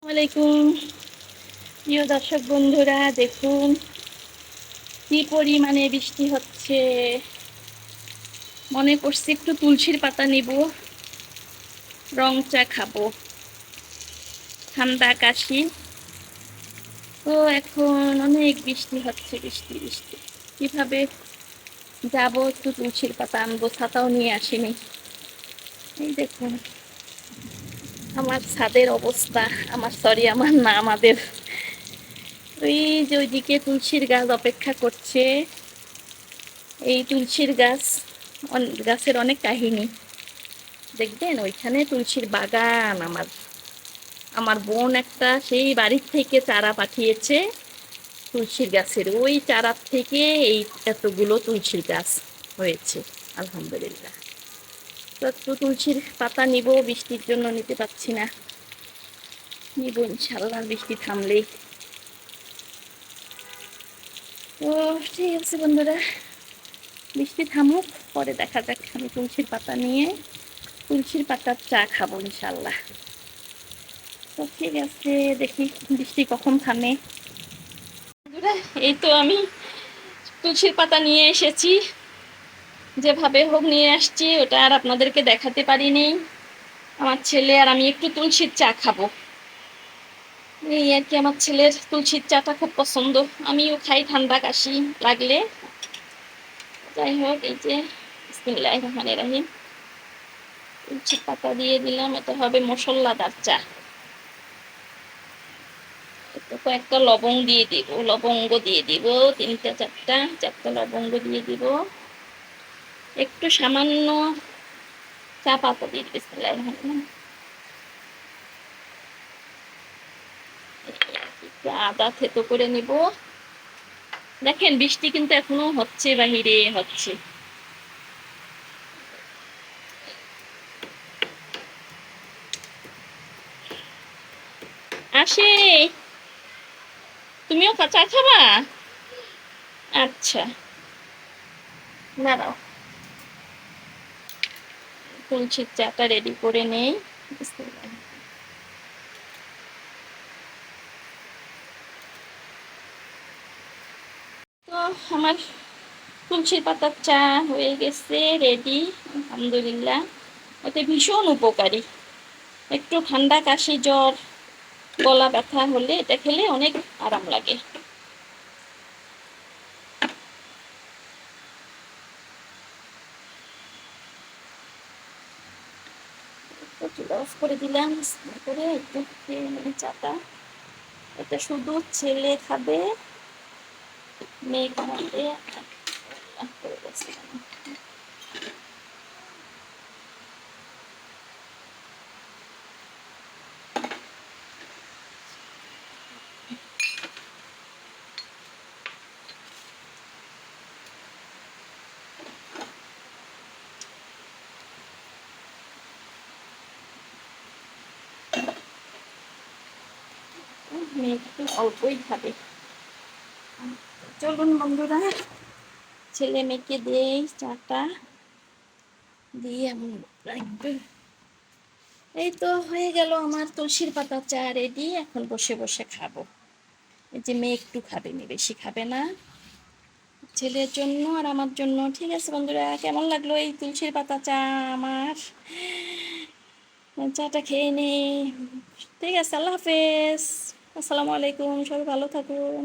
ওয়ালাইকুম। প্রিয় দর্শক বন্ধুরা, দেখুন কি পরিমাণে বৃষ্টি হচ্ছে। মনে করছি একটু তুলসীর পাতা নিব, রং চা খাবো, ঠান্ডা কাশি। তো এখন অনেক বৃষ্টি হচ্ছে, বৃষ্টি বৃষ্টি। কিভাবে যাব? একটু তুলসীর পাতা আনবো, ছাতাও নিয়ে আসিনি। এই দেখুন আমার ছাদের অবস্থা, আমার না আমাদের। ওই যে ওইদিকে তুলসীর গাছ অপেক্ষা করছে। এই তুলসীর গাছের অনেক কাহিনী দেখবেন। ওইখানে তুলসীর বাগান। আমার বোন একটা সেই বাড়ির থেকে চারা পাঠিয়েছে তুলসীর গাছের। ওই চারার থেকে এই এতগুলো তুলসীর গাছ হয়েছে, আলহামদুলিল্লাহ। তো একটু তুলসীর পাতা নিব, বৃষ্টির জন্য নিতে পারছি না। নিব ইনশাল্লাহ বৃষ্টি থামলেই। তো ঠিক আছে বন্ধুরা, বৃষ্টি থামুক, পরে দেখা যাক। আমি তুলসীর পাতা নিয়ে তুলসীর পাতার চা খাবো ইনশাল্লাহ। তো ঠিক আছে, দেখি বৃষ্টি কখন থামে। এই তো আমি তুলসীর পাতা নিয়ে এসেছি, যেভাবে হোক নিয়ে আসছি। ওটা আর আপনাদেরকে দেখাতে পারিনি। আমার ছেলে আর আমি একটু তুলসীর চা খাবো, এই আর কি। আমার ছেলের তুলসীর চাটা খুব পছন্দ, আমিও খাই ঠান্ডা কাশি লাগলে। যাই হোক, এই যে বিসমিল্লাহির রহমানির রহিম, তুলসীর পাতা দিয়ে দিলাম। এটা হবে মশলাদার চা। কয়েকটা লবঙ্গ দিয়ে দিব, লবঙ্গ দিয়ে দিব, চারটা লবঙ্গ দিয়ে দিব। একটু সামান্য চা পাতা দিয়ে দিবেন। আদা থেতো করে নিব। দেখেন বৃষ্টি কিন্তু এখনো হচ্ছে, বাহিরে হচ্ছে। আসে, তুমিও চা খাবা? আচ্ছা, দাঁড়াও, তুলসীর চাটা রেডি করে নেই। তো আমার তুলসীর পাতার চা হয়ে গেছে, রেডি, আলহামদুলিল্লাহ। এতে ভীষণ উপকারী। একটু ঠান্ডা কাশি, জ্বর, গলা ব্যথা হলে এটা খেলে অনেক আরাম লাগে। চুলা অফ করে দিলাম করে একটু খেয়ে নেই চাটা। এটা শুধু ছেলে খাবে, মেয়ে খাবে। মেয়ে একটু অল্পই খাবে। চলুন বন্ধুরা, ছেলে মেয়েকে দেই চাটা, দিয়ে আমি রাখবো। এই তো হয়ে গেল আমার তুলসীর পাতা চা রেডি। এখন বসে বসে খাবো। এই যে মেয়ে একটু খাবে, মেয়ে বেশি খাবে না, ছেলের জন্য আর আমার জন্য। ঠিক আছে বন্ধুরা, কেমন লাগলো এই তুলসীর পাতা চা আমার? চাটা খেয়ে নেই। ঠিক আছে, আল্লাহ হাফেজ, আসসালামু আলাইকুম, সবাই ভালো থাকুন।